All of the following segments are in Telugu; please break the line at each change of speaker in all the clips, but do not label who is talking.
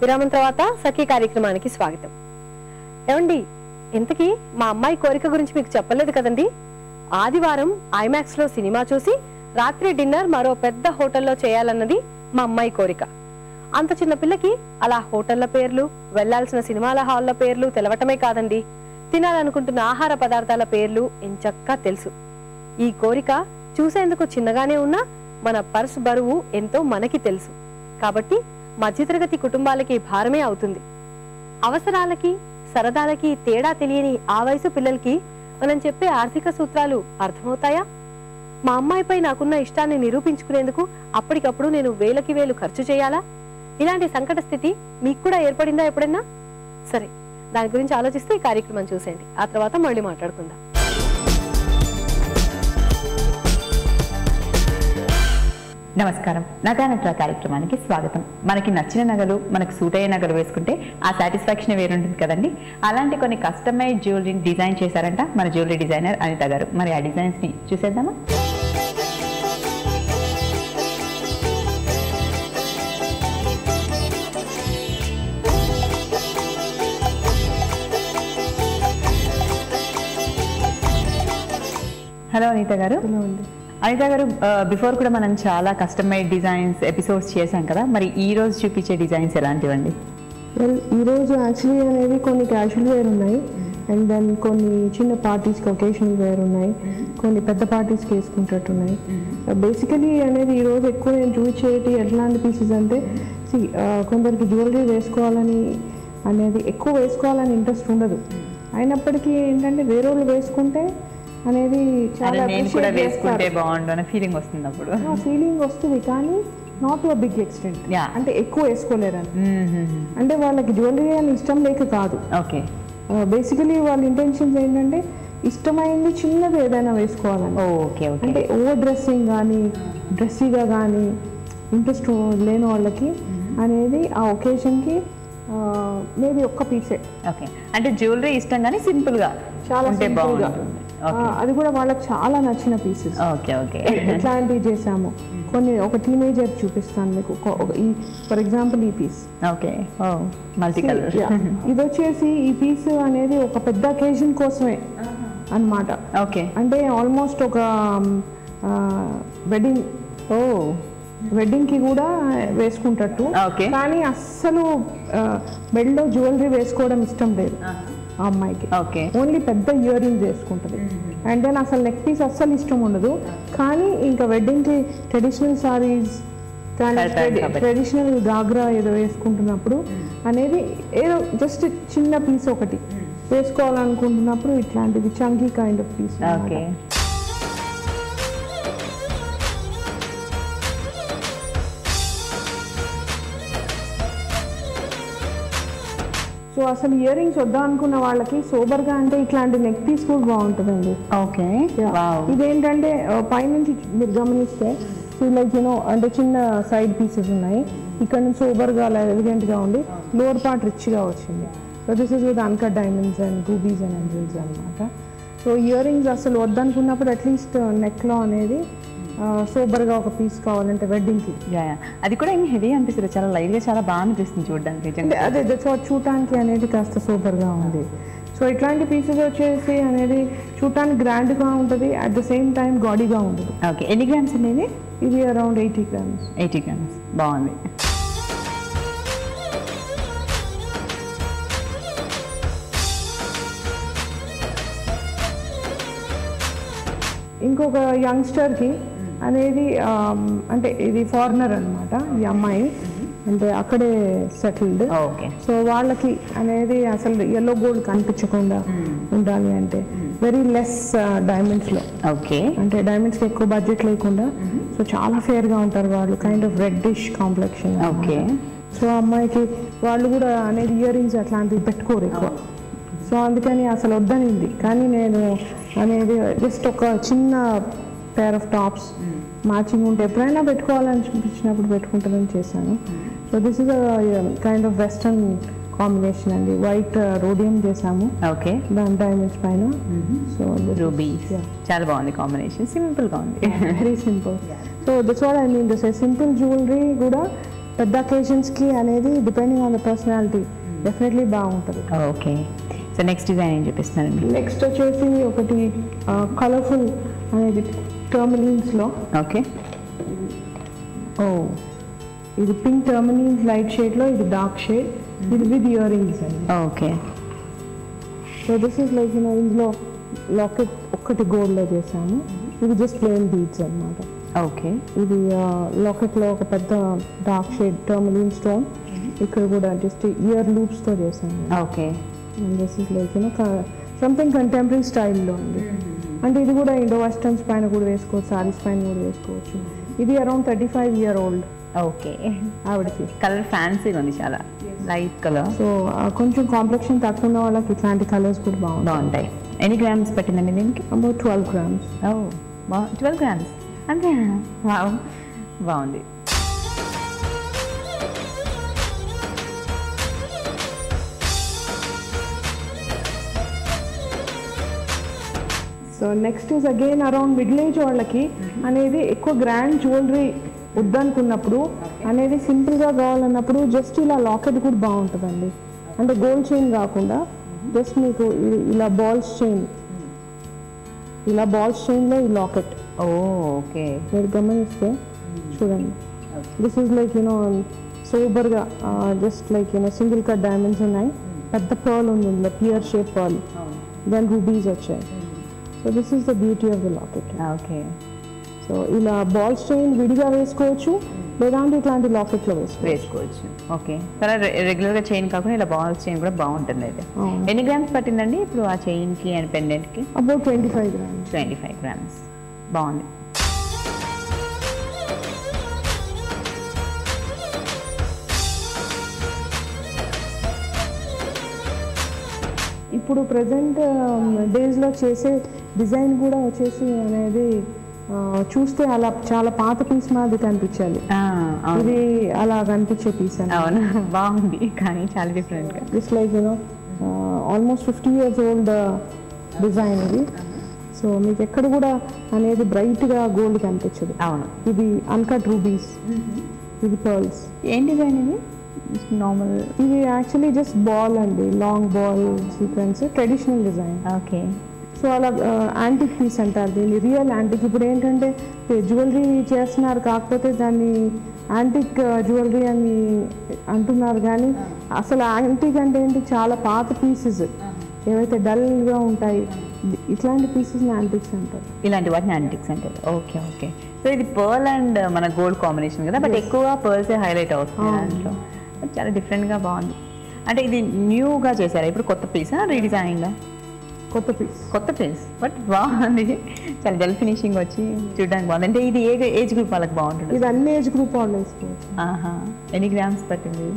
విరామం తర్వాత సఖీ కార్యక్రమానికి స్వాగతం. ఏమండి, ఇంతకీ మా అమ్మాయి కోరిక గురించి మీకు చెప్పలేదు కదండి. ఆదివారం ఐమాక్స్ లో సినిమా చూసి రాత్రి డిన్నర్ మరో పెద్ద హోటల్లో చేయాలన్నది మా అమ్మాయి కోరిక. అంత చిన్న పిల్లకి అలా హోటళ్ల పేర్లు, వెళ్లాల్సిన సినిమాల హాళ్ల పేర్లు తెలవటమే కాదండి, తినాలనుకుంటున్న ఆహార పదార్థాల పేర్లు ఎంచక్కా తెలుసు. ఈ కోరిక చూసేందుకు చిన్నగానే ఉన్నా మన పర్స్ బరువు ఎంతో మనకి తెలుసు. కాబట్టి మధ్యతరగతి కుటుంబాలకి భారమే అవుతుంది. అవసరాలకి సరదాలకి తేడా తెలియని ఆ వయసు పిల్లలకి మనం చెప్పే ఆర్థిక సూత్రాలు అర్థమవుతాయా? మా అమ్మాయిపై నాకున్న ఇష్టాన్ని నిరూపించుకునేందుకు అప్పటికప్పుడు నేను వేలకి వేలు ఖర్చు చేయాలా? ఇలాంటి సంకట స్థితి మీకు కూడా ఏర్పడిందా ఎప్పుడైనా? సరే, దాని గురించి ఆలోచిస్తూ ఈ కార్యక్రమం చూసేయండి. ఆ తర్వాత మళ్ళీ మాట్లాడుకుందాం.
నమస్కారం. నగానట్రా కార్యక్రమానికి స్వాగతం. మనకి నచ్చిన నగలు, మనకు సూట్ అయ్యే నగలు వేసుకుంటే ఆ సాటిస్ఫాక్షన్ వేరుంటుంది కదండి. అలాంటి కొన్ని కస్టమైజ్ జ్యువెలరీని డిజైన్ చేశారంట మన జ్యువెలరీ డిజైనర్ అనిత గారు. మరి ఆ డిజైన్స్ ని చూసేద్దామా? హలో అనిత గారు. అనిత గారు, బిఫోర్ కూడా మనం చాలా కస్టమైజ్ డిజైన్స్ ఎపిసోడ్స్ చేశాం కదా, మరి ఈ రోజు చూపించే డిజైన్స్ ఎలాంటివండి?
ఈరోజు యాక్చువల్లీ అనేది కొన్ని క్యాజువల్ వేర్ ఉన్నాయి, అండ్ దెన్ కొన్ని చిన్న పార్టీస్కి ఒకేషనల్ వేర్ ఉన్నాయి, కొన్ని పెద్ద పార్టీస్కి వేసుకుంటట్టు ఉన్నాయి. బేసికలీ అనేది ఈరోజు ఎక్కువ నేను చూపించేటి ఎట్లాంటి పీసెస్ అంటే, కొందరికి జ్యువెలరీ వేసుకోవాలని అనేది ఎక్కువ వేసుకోవాలని ఇంట్రెస్ట్ ఉండదు. అయినప్పటికీ ఏంటంటే వేరే వాళ్ళు వేసుకుంటే అనేది చాలా
ఫీలింగ్ వస్తుంది. అప్పుడు
ఫీలింగ్ వస్తుంది, కానీ not to a big extent, అంటే ఎక్కువ వేసుకోలేరని. అంటే వాళ్ళకి జ్యువెలరీ అని ఇష్టం లేక కాదు.
ఓకే,
బేసికలీ వాళ్ళ ఇంటెన్షన్స్ ఏంటంటే ఇష్టమైంది చిన్నది ఏదైనా వేసుకోవాలని.
ఓకే,
అంటే ఓవర్ డ్రెస్సింగ్ కానీ డ్రెస్సీగా కానీ ఇంట్రెస్ట్ లేని వాళ్ళకి అనేది ఆ ఒకేషన్కి మేబీ ఒక్క పీసే.
ఓకే, అంటే జ్యువెలరీ ఇష్టం కానీ సింపుల్గా చాలా
సింపుల్గా, అది కూడా వాళ్ళకి చాలా నచ్చిన పీసెస్.
ఓకే ఓకే,
ఎట్లాంటివి చేసాము కొన్ని ఒక టీనేజర్ చూపిస్తాను మీకు. ఫర్ ఎగ్జాంపుల్ ఈ పీస్.
Okay, multi colour.
ఇది వచ్చేసి ఈ పీస్ అనేది ఒక పెద్ద అకేషన్ కోసమే అన్నమాట.
ఓకే,
అంటే ఆల్మోస్ట్ ఒక వెడ్డింగ్ కి కూడా వేసుకుంటట్టు, కానీ అస్సలు బెల్లో జ్యువెలరీ వేసుకోవడం ఇష్టం లేదు ఆ అమ్మాయికి. ఓన్లీ పెద్ద ఇయర్ రింగ్స్ వేసుకుంటుంది. అండ్ దెన్ అసలు నెక్ పీస్ అస్సలు ఇష్టం ఉండదు, కానీ ఇంకా వెడ్డింగ్కి ట్రెడిషనల్ సారీస్ కానీ ట్రెడిషనల్ గాగ్రా ఏదో వేసుకుంటున్నప్పుడు అనేది ఏదో జస్ట్ చిన్న పీస్ ఒకటి వేసుకోవాలనుకుంటున్నప్పుడు ఇట్లాంటిది chunky kind of piece. So అసలు ఇయర్ రింగ్స్ వద్దాం అనుకున్న వాళ్ళకి సోబర్గా అంటే ఇట్లాంటి నెక్ పీస్ కూడా బాగుంటుందండి.
ఓకే,
ఇదేంటంటే పైనుంచి మీరు గమనిస్తే లైక్ యూనో అంటే చిన్న సైడ్ పీసెస్ ఉన్నాయి, ఇక్కడ నుంచి సోబర్గా అలా ఎలిగెంట్గా ఉండి లోవర్ పార్ట్ రిచ్గా వచ్చింది. So this is with uncut diamonds and rubies and angels అనమాట. సో ఇయర్ రింగ్స్ అసలు వద్దనుకున్నప్పుడు అట్లీస్ట్ నెక్లో అనేది సూపర్గా ఒక పీస్ కావాలంటే వెడ్డింగ్కి.
అది కూడా ఏమి హెవీ అనిపిస్తుంది, చాలా లైట్గా, చాలా బాగా అనిపిస్తుంది చూడడానికి.
అదే చూడటానికి అనేది కాస్త సూపర్గా ఉంది. సో ఇట్లాంటి పీసెస్ వచ్చేసి అనేది చూడటానికి గ్రాండ్గా ఉంటుంది, అట్ ద సేమ్ టైం గాడీగా ఉంటుంది.
ఓకే, ఎన్ని గ్రామ్స్ అనేది?
ఇది అరౌండ్ 80 grams.
80 grams, బాగుంది.
ఇంకొక యంగ్స్టర్కి అనేది అంటే ఇది ఫారినర్ అనమాట ఈ అమ్మాయి, అంటే అక్కడే సెటిల్డ్. సో వాళ్ళకి అనేది అసలు ఎల్లో గోల్డ్ కనిపించకుండా ఉండాలి అంటే వెరీ లెస్ డైమండ్స్లో, అంటే డైమండ్స్కి ఎక్కువ బడ్జెట్ లేకుండా, సో చాలా ఫేర్గా ఉంటారు వాళ్ళు, kind of reddish complexion. So అమ్మాయికి వాళ్ళు కూడా అనేది ఇయర్ రింగ్స్ అట్లాంటివి పెట్టుకోరు ఎక్కువ. సో అందుకని అసలు వద్దనింది, కానీ నేను అనేది జస్ట్ ఒక చిన్న పేర్ ఆఫ్ టాప్స్ మ్యాచింగ్ ఉంటే ఎప్పుడైనా పెట్టుకోవాలని చూపించినప్పుడు పెట్టుకుంటానని చేశాను. So this is kind of western combination అండి. వైట్ రోడియం చేసాము దాని డైమండ్స్ పైన. సో
రూబీస్, చాలా బాగుంది కాంబినేషన్, సింపుల్గా ఉంది,
very simple. So that's what I mean to say. Simple jewellery కూడా పెద్ద అకేషన్స్కి అనేది depending on the personality definitely బాగుంటుంది.
ఓకే, సో నెక్స్ట్ డిజైన్ ఏం చూపిస్తున్నారండి?
నెక్స్ట్ వచ్చేసి ఒకటి కలర్ఫుల్ అనేది టర్మలిన్స్లో.
ఓకే,
ఓ ఇది పింక్ టర్మలిన్స్ లైట్ షేడ్లో, ఇది డార్క్ షేడ్, ఇది విత్ ఇయర్ రింగ్స్ అండి.
Okay,
so this is like ఇందులో లాకెట్ ఒక్కటి గోల్డ్లో చేశాము, ఇది జస్ట్ ప్లెయిన్ బీడ్స్ అన్నమాట.
ఓకే,
ఇది లాకెట్లో ఒక పెద్ద డార్క్ షేడ్ టర్మలిన్ స్టోన్, ఇక్కడ కూడా జస్ట్ ఇయర్ లూప్స్తో చేశాను.
Okay,
this is like something contemporary స్టైల్లో ఉంది. అంటే ఇది కూడా ఇండో వెస్టర్న్స్ పైన కూడా వేసుకోవచ్చు, సారీస్ పైన కూడా వేసుకోవచ్చు. ఇది అరౌండ్ 35 year old.
ఓకే,
ఆవిడకి
కలర్ ఫ్యాన్సీగా ఉంది, చాలా లైట్ కలర్.
సో కొంచెం కాంప్లెక్షన్ తక్కువ ఉన్న వాళ్ళకి ఇట్లాంటి కలర్స్ కూడా
బాగుంటాయి. ఎన్ని గ్రామ్స్ పట్టిందండి దీనికి?
About 12 grams.
12 grams అంతే. బాగుంది.
So next is again around middle age వాళ్ళకి అనేది ఎక్కువ గ్రాండ్ జ్యువెలరీ వద్దనుకున్నప్పుడు అనేది సింపుల్గా కావాలన్నప్పుడు జస్ట్ ఇలా లాకెట్ కూడా బాగుంటుందండి. అంటే గోల్డ్ చైన్ కాకుండా జస్ట్ మీకు ఇలా బాల్స్ చైన్లో ఈ లాకెట్.
ఓకే,
మీరు గమనిస్తే చూడండి, దిస్ ఈజ్ లైక్ సూపర్గా just like single cut diamonds ఉన్నాయి, పెద్ద పర్ల్ ఉంది ఇందులో, pear shape pearl, then rubies వచ్చాయి. So this is the beauty of the locket.
Okay,
so ఇలా బాల్స్ చైన్ విడిగా వేసుకోవచ్చు, లేదంటే ఇట్లాంటి లాకెట్లో
వేసుకోవచ్చు. ఓకే, చాలా రెగ్యులర్గా చైన్ కాకుండా ఇలా బాల్స్ చైన్ కూడా బాగుంటుంది. అయితే ఎన్ని గ్రామ్స్ పట్టిందండి ఇప్పుడు ఆ చైన్కి అండ్ పెండెంట్కి?
About 25 grams.
25 grams. బాగుంది.
ఇప్పుడు ప్రజెంట్ డేస్లో చేసే డిజైన్ కూడా వచ్చేసి అనేది చూస్తే అలా చాలా పాత పీస్ మాది కనిపించాలి, ఇది అలా కనిపించే పీస్ అని.
అవును, బాగుంది, కానీ చాలా డిఫరెంట్గా.
Just like almost 50 years old design ఇది. సో మీకు ఎక్కడ కూడా అనేది బ్రైట్గా గోల్డ్ కనిపించదు.
అవును,
ఇది అన్కట్ రూబీస్, ఇది పర్ల్స్.
ఏం డిజైన్ ఇది? నార్మల్,
ఇది యాక్చువల్లీ జస్ట్ బాల్ అండి, long ball sequence, traditional design.
Okay,
so అలా యాంటిక్ పీస్ అంటారు దీన్ని, రియల్ యాంటిక్. ఇప్పుడు ఏంటంటే జ్యువెలరీ చేస్తున్నారు, కాకపోతే దాన్ని యాంటిక్ జ్యువెలరీ అని అంటున్నారు, కానీ అసలు యాంటిక్ అంటే ఏంటి, చాలా పాత పీసెస్ ఏవైతే డల్గా ఉంటాయి, ఇట్లాంటి పీసెస్ని యాంటిక్స్ అంటారు.
ఇలాంటి వాటిని యాంటిక్స్ అంటారు. Okay, okay. సో ఇది పర్ల్ అండ్ మన గోల్డ్ కాంబినేషన్ కదా, బట్ ఎక్కువ పర్ల్సే హైలైట్ అవుతుంది దాంట్లో. చాలా డిఫరెంట్గా బాగుంది. అంటే ఇది న్యూగా చేశారా ఇప్పుడు, కొత్త పీసా, రీడిజైనింగ్? కొత్త పీస్ బట్ బాగుంది, చాలా డల్ ఫినిషింగ్ వచ్చి చూడడానికి బాగుంది. అంటే ఇది ఏ ఏజ్ గ్రూప్ వాళ్ళకి బాగుంటుంది?
ఇది అన్ని ఏజ్ గ్రూప్ వాళ్ళు వేసుకోవచ్చు.
ఎన్ని గ్రామ్స్ పట్టింది?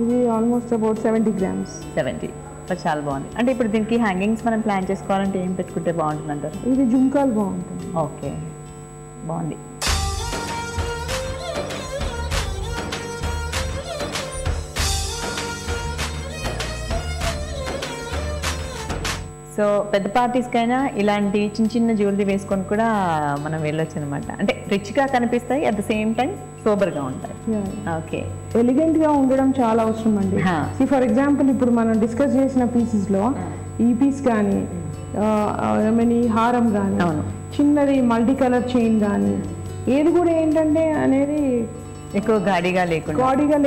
ఇది ఆల్మోస్ట్ అబౌట్ 70 grams.
70, బట్ చాలా బాగుంది. అంటే ఇప్పుడు దీనికి హ్యాంగింగ్స్ మనం ప్లాన్ చేసుకోవాలంటే ఏం పెట్టుకుంటే బాగుంటుంది అంటారు?
ఇది జుంకాలు బాగుంటుంది.
ఓకే, బాగుంది. సో పెద్ద పార్టీస్కైనా ఇలాంటి చిన్న చిన్న జ్యువెలరీ వేసుకొని కూడా మనం వెళ్ళొచ్చు అనమాట. అంటే రిచ్గా కనిపిస్తాయి, అట్ ద సేమ్ టైం సోబర్గా ఉంటాయి. ఓకే,
ఎలిగెంట్గా ఉండడం చాలా అవసరం అండి. ఫర్ ఎగ్జాంపుల్ ఇప్పుడు మనం డిస్కస్ చేసిన పీసెస్లో ఈ పీస్ కానీ ఈ హారం కానీ, చిన్నది మల్టీ కలర్ చైన్ కానీ, ఏది కూడా ఏంటంటే అనేది
ఎక్కువ గాడిగా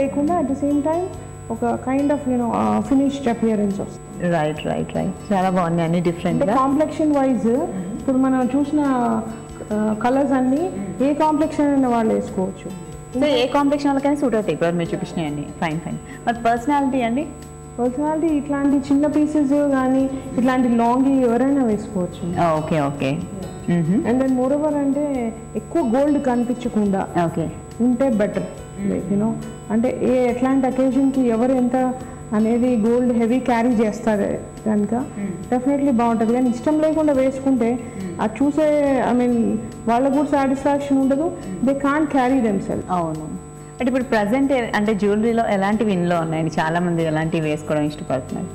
లేకుండా అట్ ద సేమ్ టైం ఒక కైండ్ ఆఫ్ ఫినిష్డ్ అపియరెన్స్ వస్తుంది.
రైట్, చాలా బాగుంది, అన్ని డిఫరెంట్.
కాంప్లెక్షన్ వైజ్ ఇప్పుడు మనం చూసిన కలర్స్ అన్ని ఏ కాంప్లెక్షన్ అయినా వాళ్ళు వేసుకోవచ్చు.
సో ఏ కాంప్లెక్షన్ వాళ్ళకైనా సూట్ అవుతాయి ఇప్పుడు మీరు చూపించినాయి అన్ని. ఫైన్. మరి పర్సనాలిటీ అండి?
పర్సనాలిటీ ఇట్లాంటి చిన్న పీసెస్ కానీ ఇట్లాంటి లాంగ్ ఎవరైనా వేసుకోవచ్చు.
Okay.
And then more over అంటే ఎక్కువ గోల్డ్ కనిపించకుండా ఉంటే బెటర్. అంటే ఎట్లాంటి అకేషన్కి ఎవరు ఎంత అనేది గోల్డ్ హెవీ క్యారీ చేస్తారు కనుక డెఫినెట్లీ బాగుంటుంది. కానీ ఇష్టం లేకుండా వేసుకుంటే అది చూసే వాళ్ళకు కూడా సాటిస్ఫాక్షన్ ఉండదు, దే కాంట్ క్యారీ దెమ్సెల్ఫ్.
అవును. అంటే ఇప్పుడు ప్రజెంట్ అంటే జ్యువెలరీలో ఎలాంటివి ఇన్లో ఉన్నాయండి? చాలా మంది ఎలాంటివి వేసుకోవడం ఇష్టపడుతున్నారు?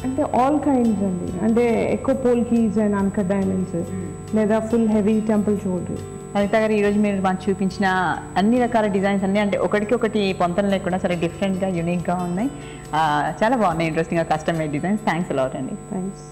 అంటే ఆల్ కైండ్స్ అండి. అంటే ఎక్కువ పోల్కీస్ అండ్ అన్కట్ డైమండ్స్, లేదా ఫుల్ హెవీ టెంపుల్ జ్యువెలరీ,
లలిత గారు ఈరోజు మీరు మాకు చూపించిన అన్ని రకాల డిజైన్స్ అన్నీ అంటే ఒకటికి ఒకటి పొంతన లేకుండా చాలా డిఫరెంట్గా యూనిక్గా ఉన్నాయి. చాలా బాగున్నాయి, ఇంట్రెస్టింగ్గా కస్టమైజ్ డిజైన్స్. థ్యాంక్స్ అలాట్ అండి.
థ్యాంక్స్.